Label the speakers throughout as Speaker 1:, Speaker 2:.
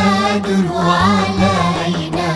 Speaker 1: البدر علينا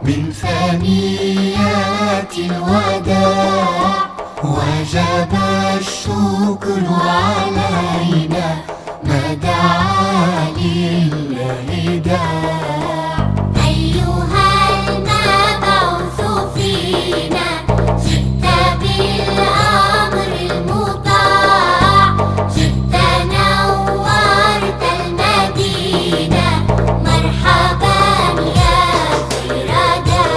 Speaker 1: من ثنيات الوداع وجب الشكر علينا ما دعا لله داع
Speaker 2: أيها المبعوث فينا جئت بالأمر المطاع جئت نورت المدينة مرحبا يا خير داع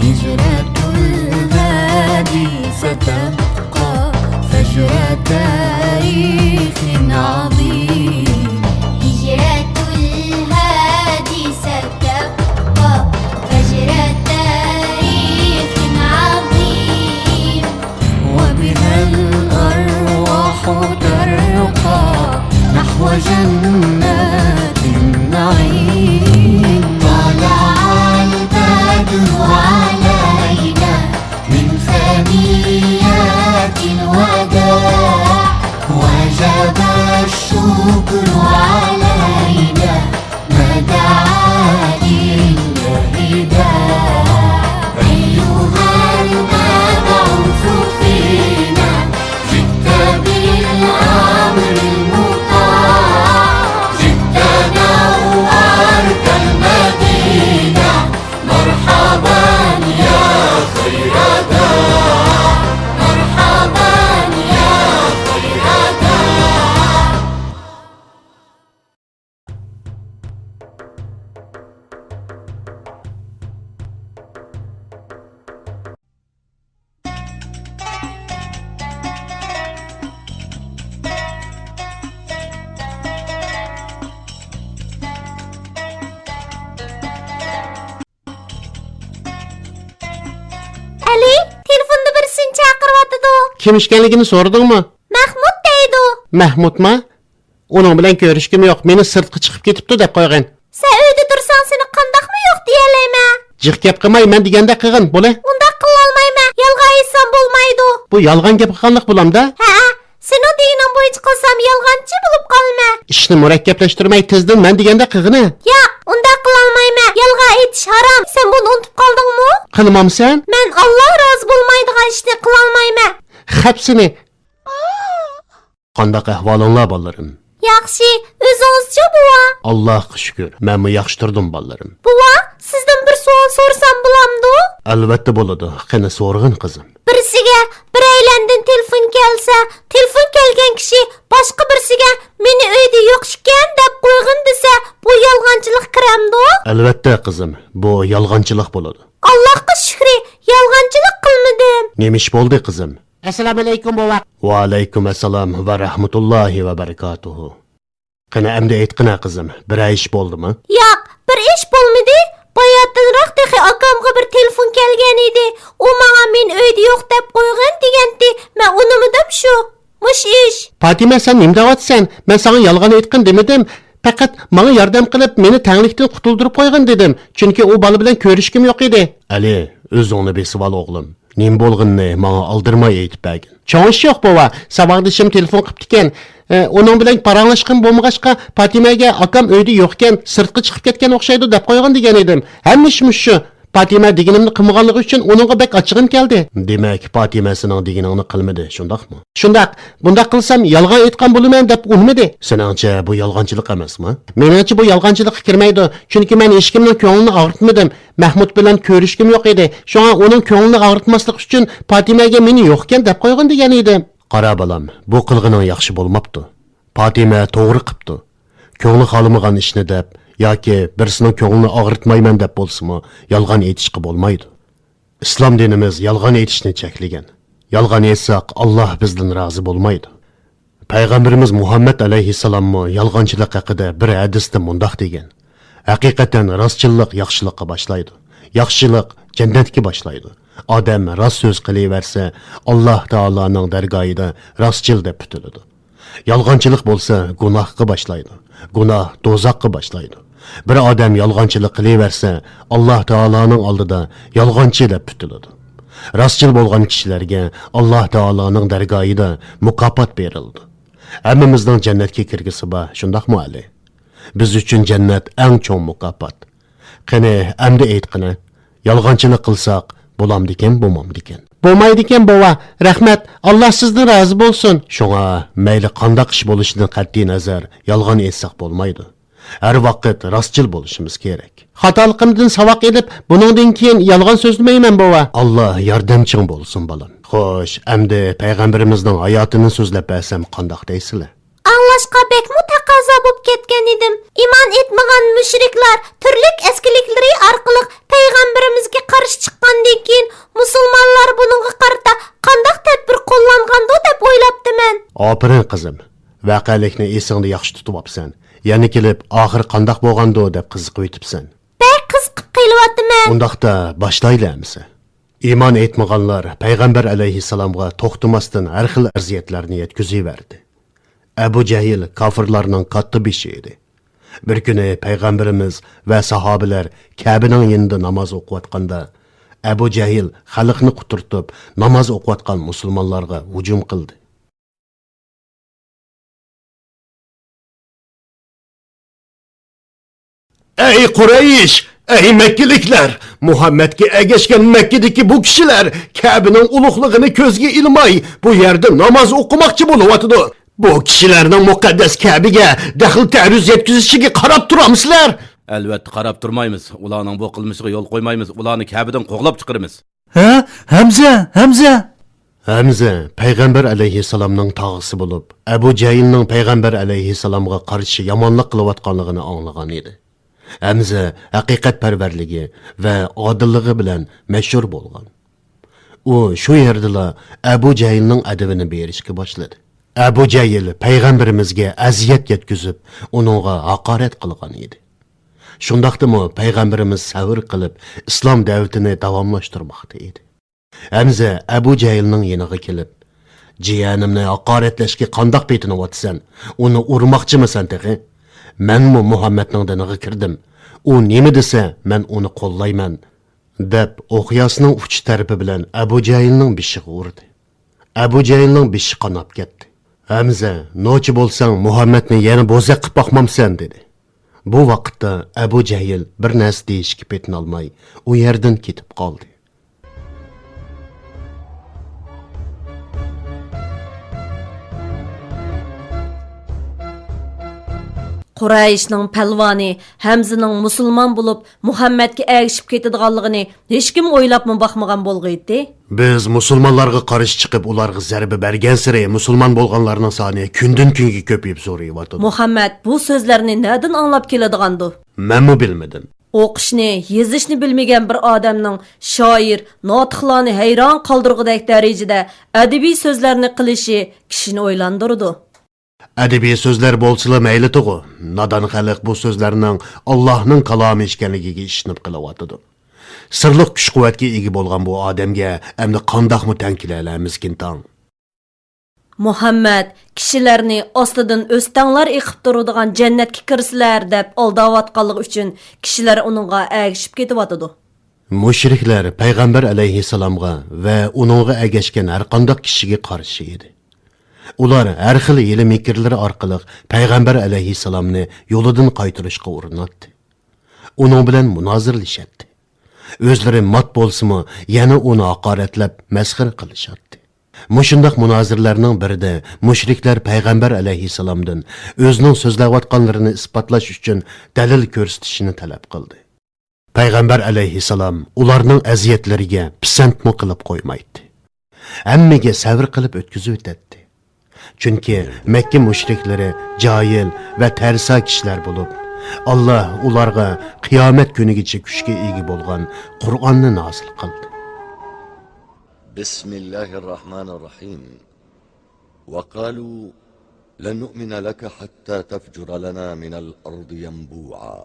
Speaker 1: هجرة الهادي ستبقى فجر تاريخ عظيم
Speaker 2: هجرة الهادي ستبقى فجر تاريخ عظيم
Speaker 1: وبها الأرواح ترقى نحو جنات النعيم طلع البدر علينا من ثنيات الوداع وجب الشكر علينا ما دعا لله داع أيها المبعوث فينا جئت بالأمر المطاع جئت نورت المدينة مرحبا يا خير داع مرحبا يا خير داع
Speaker 2: Ali, telefonda birisini chaqiryotidu.
Speaker 3: Kim ekanligini so'radingmi?
Speaker 2: Mahmud deydi.
Speaker 3: Mahmudmi? Uning bilan ko'rishkim yo'q. Meni sirtqa chiqib ketibdi deb qo'ygan.
Speaker 2: Sen uyda tursan seni qandaqmi yo'q deyalayman.
Speaker 3: Jiq gap qilmay, men deganda qilgin, bo'la.
Speaker 2: Undaq qilolmayman. Yolg'on aytsam bo'lmaydi.
Speaker 3: Bu yolg'on gap qilganlik bo'lamda.
Speaker 2: Ha, sen o deyining bo'yicha qilsam yolg'onchi bo'lib qolma.
Speaker 3: Ishni murakkablashtirmay tezdan men deganda qilgini.
Speaker 2: Yo'q, undaq qilolmayman. Yolg'on aytish harom. Sen buni unutib qoldingmi?
Speaker 3: Qilmamsan?
Speaker 2: Men Alloh rozi bo'lmaydigan ishni qilolmayman.
Speaker 3: Xapsini. Qanday ahvolinglar bolalarım?
Speaker 2: Yaxshi, o'zingizchi buva?
Speaker 3: Allohga shukr. Men yaxshi turdim bolalarım.
Speaker 2: Buva, sizdan bir savol so'rsam bo'lamdi?
Speaker 3: Albatta bo'ladi. Qani so'rg'in qizim.
Speaker 2: Birisiga bir aylandan telefon kelsa, telefon kelgan kishi boshqa birisiga meni uyda yo'q ekan deb qo'yg'in desa, bu yolg'onchilik kiramdi?
Speaker 3: Albatta qizim. Bu yolg'onchilik bo'ladi.
Speaker 2: Allohga shukr, yolg'onchilik qilmadim.
Speaker 3: Nemish bo'ldi qizim?
Speaker 4: Assalomu alaykum bova.
Speaker 3: Va alaykum assalom va rahmatullohi va barakatuhu. Qani endi aytqina qizim, bir ish bo'ldimi?
Speaker 2: Yo'q, bir ish bo'lmadi. Bayatınroq texi akamga bir telefon kelgan edi. U menga men uyda yo'q deb qo'ygan degandi. Men unimidim shu. Mush ish.
Speaker 3: Fatima, sen nima deyapsan? Men sana yolg'on aytqin demedim. Faqat menga yordam qilib, meni tanglikdan qutuldirib qo'ygan dedim. Chunki u bola bilan ko'rishkim yo'q edi. Ali, o'zingni besib ol o'g'lim. Nim bo'lganini menga aldirmay aytib bergin. Chonsh yo'q bova, sabaqdishim telefon qilibdi ekan. Uning bilan paranglashgan bo'lmag'achqa Fatimaga akam uyda yo'q ekan, sirtqa chiqib ketgan o'xshaydi deb qo'ygan degan edim. Hammishmi shu? Fatima deganimni qilmaganligi uchun uningga bek ochig'im keldi. Demak, Fatima sening deganingni qilmadi, shundaqmi? Shundaq. Bunda qilsam yolg'on aytgan bo'laman deb unmadi. Seningcha bu yolg'onchilik emasmi? Meningcha bu yolg'onchilikka kirmaydi. Chunki men hech kimning ko'nglini og'ritmadim. Mahmud bilan ko'rishkim yo'q edi. Shunga uning ko'nglini og'ritmaslik uchun Fatimaga meni yo'q ekan deb qo'ygan degan edim. Qara balam, bu qilganing yaxshi bo'lmabdi. Fatima to'g'ri qilibdi. Ko'ngli xolamagan ishni deb yoki birisining ko'nglini og'ritmayman deb bo'lsa-mu, yolg'on aytishga bo'lmaydi. Islom dinimiz yolg'on aytishni cheklagan. Yolg'on aytsak Alloh bizdan rozi bo'lmaydi. Payg'ambarimiz Muhammad alayhissalommi yolg'onchilik haqida bir hadisda mundaq degan: Haqiqatan rostchilik yaxshilikka boshlaydi. Yaxshilik jannatga boshlaydi. Odam rost so'z qilaversa, Alloh taoloning dargohida rostchil deb tutiladi. Yolg'onchilik bo'lsa, gunohga boshlaydi. Gunoh do'zaxga boshlaydi. Bir odam yolg'onchilik qilaversa, Alloh taoloning oldida yolg'onchi deb tutiladi. Rostchil bo'lgan kishilarga Alloh taoloning dargohida mukofot berildi. Hammamizning jannatga kirgisi bor, shundaqmi Ali? Biz uchun jannat eng cho'ng mukofot. Qani, endi aytqini. Yolg'onchilik qilsak, bo'lamdikan, bo'lmamdikan. Bo'lmaydikan, bova. Rahmat. Alloh sizdan rozi bo'lsin. Shunga mayli qanday ish bo'lishidan qat'iy nazar, yolg'on aytsak bo'lmaydi. Har vaqt rostchil bo'lishimiz kerak. Xatoligimdan savoq edib, buningdan keyin yolg'on so'zlamayman, bova. Alloh yordamching bo'lsin, bolam. Xo'sh, endi payg'ambarimizning hayotini so'zlab bersam qandoq deysizlar?
Speaker 2: Anglashqa bekmi taqozo bo'lib ketgan edim. Iymon etmagan mushriklar turlik eskilikleri orqali payg'ambarimizga qarshi chiqqandan keyin musulmonlar buningga qarata qanday tadbir qo'llangandi deb o'ylabdiman.
Speaker 3: Aferin qizim. Vaqalikni esingda yaxshi tutib olibsan. Yana kelib oxir qandoq bo'lgandi deb qiziqib o'tibsan.
Speaker 2: Bek qiziqib qelyapman.
Speaker 3: Undaqda boshlaylarmiz. Iymon etmaganlar payg'ambar alayhissalomga to'xtamasdan har xil aziyatlarni yetkaziverdi. Abu Jahl kofirlarning katta beshi edi. Bir kuni payg'ambarimiz va sahobalar Ka'baning yonida namoz o'qiyotganda Abu Jahl xalqni quturtib namoz o'qiyotgan musulmonlarga hujum qildi. Ey Quraysh, ey Mekkiliklar, Muhammadga ergashgan Mekkadagi bu kishilar Ka'baning ulug'ligini ko'zga ilmay bu yerda namoz o'qimoqchi bo'lyapti. Bu kishilarning muqaddas Ka'baga daxl ta'ruz yetkazishiga qarab turamsizlar?
Speaker 4: Albatta qarab turmaymiz. Ularning bu qilmishiga yo'l qo'ymaymiz. Ularni Ka'badan qo'g'lab chiqaramiz.
Speaker 5: Ha?
Speaker 3: Hamza payg'ambar alayhissalomning tog'isi bo'lib, Abu Jahlning payg'ambar alayhissalomga qarshi yomonlik qilayotganligini anglagan edi. Hamza haqiqatparvarligi va odilligi bilan mashhur bo'lgan. U shu yerdala Abu Jahlning adabini berishga boshladi. Abu Jahl payg'ambarimizga aziyat yetkazib, uningga haqorat qilgan edi. Shundaqdimi payg'ambarimiz sabr qilib islom da'vatini davomlashtirmoqda edi. Hamza Abu Jahlning yoniga kelib, "Jiyanimni haqoratlashga qandoq petinyapsan? Uni urmoqchimisan tag'i? Menmi Muhammadning diniga kirdim. U nima desa, men uni qo'llayman" deb o'qiyasining uch tarafi bilan Abu Jahlning beshiga urdi. Abu Jahlning beshi qonab ketdi. Hamza, "Nochi bo'lsang Muhammadni yana bo'zaq qilib boqmamsan" dedi. Bu vaqtda Abu Jahl bir narsa deyishga petinolmay, u yerdan ketib qoldi.
Speaker 2: Qurayshning palvoni Hamzaning musulmon bo'lib Muhammadga ergishib ketadiganligini hech kim o'ylabmi baxmagan bo'lg'aydi.
Speaker 3: Biz musulmonlarga qarshi chiqib, ularga zarba bergan sari musulmon bo'lganlarning soni kundan-kunga ko'payib zo'rayapti.
Speaker 2: Muhammad bu so'zlarni nerdan anglab keladigandu?
Speaker 3: Menmi bilmadim.
Speaker 2: O'qishni, yezishni bilmagan bir odamning shoir, notiqlarni hayron qoldirgudek darajada adabiy so'zlarni qilishi kishini o'ylantirdi.
Speaker 3: Adabiy so'zlar bo'lsa mayli to'g'ri. Nodon xalq bu so'zlarning Allohning kalomi ekanligiga ishinib qilyapti. Sirliq kuch-quvvatga ega bo'lgan bu odamga endi qandoqmi tankilalarimiz kintang.
Speaker 2: Muhammad kishilarni ostidan o'stanglar eqib turadigan jannatga kirsilar deb aldayotganligi uchun kishilar uningga ergishib ketyapti.
Speaker 3: Mushriklar payg'ambar alayhissalomga va uningga ergashgan har qanday kishiga qarshi edi. Ular har xil hiyla mikrlari orqali payg'ambar alayhissalomni yo'lidan qaytarishga urinadi. Uning bilan munozirlashadi. O'zlari mat bo'lsa-mu, yana uni haqoratlab masxir qilishadi. Mushundaq munozirlarning birida mushriklar payg'ambar alayhissalomdan o'zining so'zlayotganlarini isbotlash uchun dalil ko'rsatishini talab qildi. Payg'ambar alayhissalom ularning aziyatlariga pisandmi qilib qo'ymaydi. Hammaga sabr qilib o'tkazib o'tadi. Chunki Makka mushriklari jahil va tarsa kishilar bo'lib, Alloh ularga qiyomat kunigacha kuchga ega bo'lgan Qur'onni nozil qildi.
Speaker 6: Bismillahirrahmanirrahim. وقالوا لن نؤمن لك حتى تفجر لنا من الأرض ينبوعا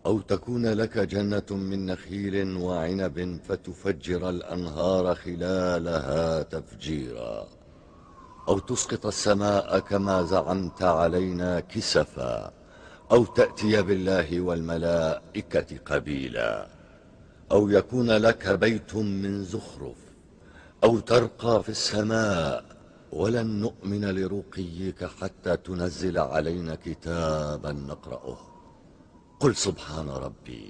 Speaker 6: أو تكون لك جنة من نخيل وعنب فتفجر الأنهار خلالها تفجيرا أو تسقط السماء كما زعمت علينا كسفا أو تأتي بالله والملائكة قبيلا أو يكون لك بيت من زخرف أو ترقى في السماء ولن نؤمن لرقيك حتى تنزل علينا كتابا نقرأه قل سبحان ربي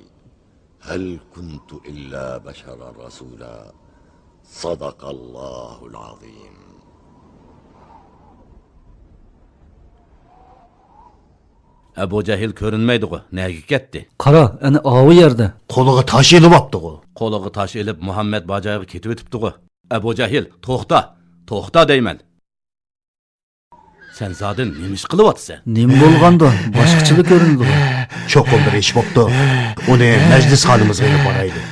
Speaker 6: هل كنت إلا بشرا رسولا صدق الله العظيم.
Speaker 4: Abu Cahil ko'rinmaydi-ku, nega ketdi?
Speaker 5: Qara, ana ovi yerda.
Speaker 3: Qo'liga tosh ilib opdi-ku.
Speaker 4: Qo'liga tosh ilib Muhammad bajoyiga ketib o'tibdi-ku. Abu Cahil, to'xta deyman. Sen zodin nima ish qilyapsan?
Speaker 5: Nima bo'lganda? Boshqachilik ko'rinadi.
Speaker 3: Cho'qim bir ish bo'pti. Uni majlis xolimizga olib boraylik.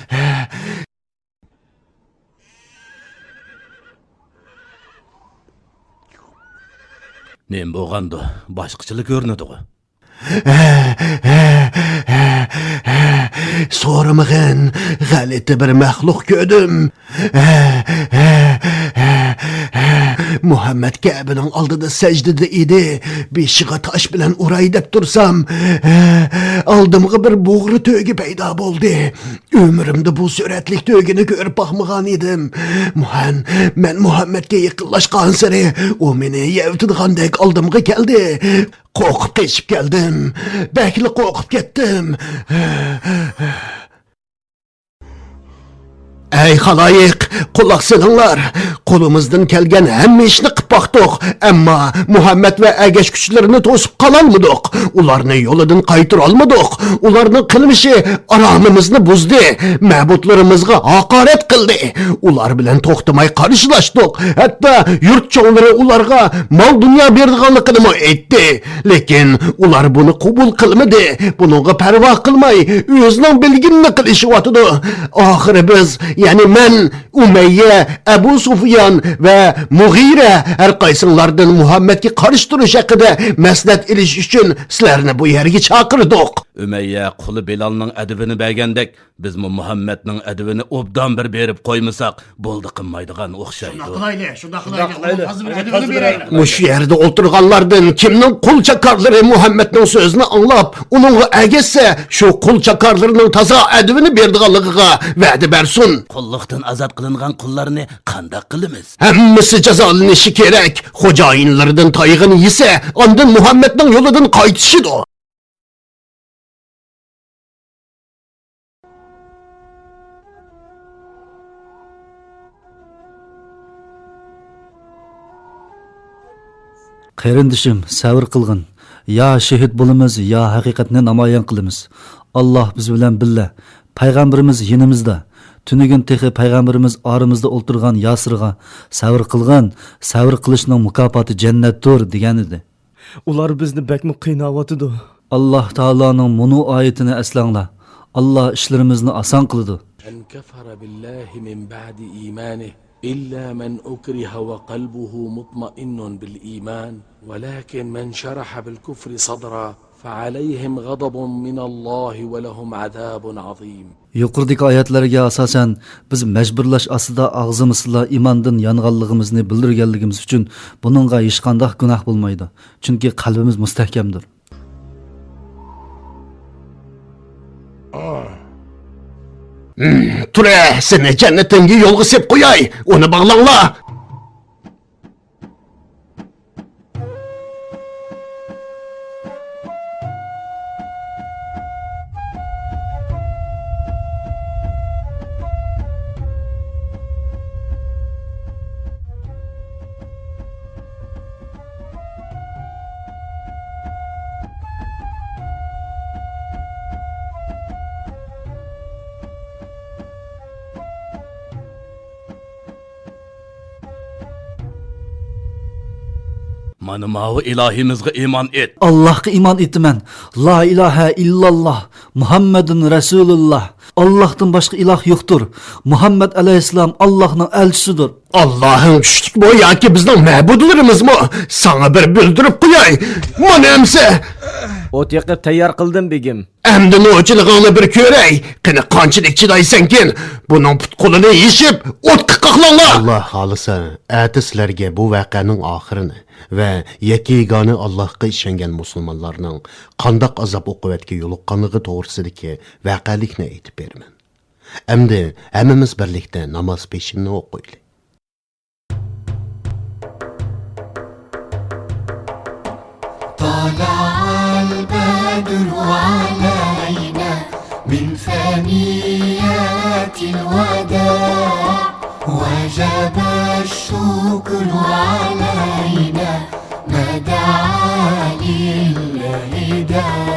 Speaker 4: Nima bo'lganda? Boshqachilik ko'rinadi-ku.
Speaker 3: So'ramag'in g'alati bir maxluq ko'rdim. Muhammad Ka'baning oldida sajdada edi. Beshiga tosh bilan uray deb tursam, oldimga bir bo'g'ri to'gi paydo bo'ldi. Umrimda bu suratlik to'gini ko'rib boqmagan edim. Men Muhammadga yaqinlashgan sari u meni yevtirgandek oldimga keldi. Qo'rqib ketib keldim. Bekli qo'rqib ketdim. Ey xaloyiq, quloq solinglar. Qo'limizdan kelgan hamma ishni qilib boqdik, ammo Muhammad va agash kuchlarini to'sib qololmadik. Ularni yo'lidan qaytira olmadik. Ularning qilmishi aromimizni buzdi, ma'budlarimizga haqorat qildi. Ular bilan to'xtamay qarshilashdik. Hatto yurt cho'nglari ularga mol dunyo berganligini aytdi. Lekin ular buni qabul qilmadi. Bunga parvo qilmay o'zining bilginini qilishyotdi. Oxiri biz, ya'ni men, Umayya, Abu Sufyan va Mughira har qaysilardan Muhammadga qarshi turish haqida maslahat olish uchun sizlarni bu yerga chaqirdik.
Speaker 4: Umayya quli Bilalning adibini bergandek, biz Muhammadning adibini obdan bir berib qo'ymasak, bo'ldi qilmaydigan o'xshaydi.
Speaker 3: Shunda qilaylik. Mush yerda o'tirganlardan kimning qul chakarlari Muhammadning so'zini anglab, uningga agassa shu qul chakarlarining toza adibini berdiganligiga va'da bersin.
Speaker 4: Qulluqdan azod qilingan qullarni qanday qilamiz?
Speaker 3: Hammasi jazolanishi kerak. Xo'jayinlardan tayg'ini yesa, ondan Muhammadning yo'lidan qaytishidir.
Speaker 5: Qarindishim, sabr qilgin. Ya shahid bo'lamiz, ya haqiqatni namoyon qilamiz. Alloh biz bilan billa. Payg'ambarimiz yinimizda. Tunigun texi payg'ambarimiz oramizda o'ltirgan Yasirga sabr qilgan, sabr qilishning mukofoti jannatdir degan edi.
Speaker 7: Ular bizni bakmi qiynayotidi.
Speaker 5: Alloh taoloning munu oyatini aslanglar. Alloh ishlarimizni oson qiladi.
Speaker 8: من كفر بالله من بعد إيمانه إلا من أكره وقلبه مطمئن بالإيمان ولكن من شرح بالكفر صدرا فعليهم غضب من الله ولهم عذاب عظيم.
Speaker 5: Yuqoridagi oyatlarga asosan biz majburlash ostida og'zimizla iymondan yonganligimizni bildirganligimiz uchun buningga hech qanday gunoh bo'lmaydi. Chunki qalbimiz mustahkamdir.
Speaker 3: Ture, seni jannatinga yo'lga sep qo'yay. Uni bog'langlar.
Speaker 4: Mana mavi ilahimizga iman et.
Speaker 5: Allohga iymon etaman. La ilaha illalloh Muhammadun Rasululloh. Allohdan boshqa iloh yo'qdir. Muhammad alayhissalom Allohning elchisidir.
Speaker 3: Allah'ın küçük bu ya ki bizden ma'budlarimiz mı? Sana bir bildirip koyay. Mana emse.
Speaker 7: O't yoqib tayyor qildim begim.
Speaker 3: Endi no'chilig'ingni bir ko'ray. Qani qanchalik chidaysankin, buning putqulini yeshib, o'tqa qaqlanglar. Alloh xolisa, sizlarga bu voqeaning oxirini va yakigoni Allohga ishongan musulmonlarning qandoq azob uqubatga yo'liqqanligi to'g'risidagi voqelikni aytib beraman. Endi hammamiz birlikda namoz peshinni o'qiylik.
Speaker 1: طلع البدر علينا ثنيات الوداع وجب الشكر علينا ما دعا لله داع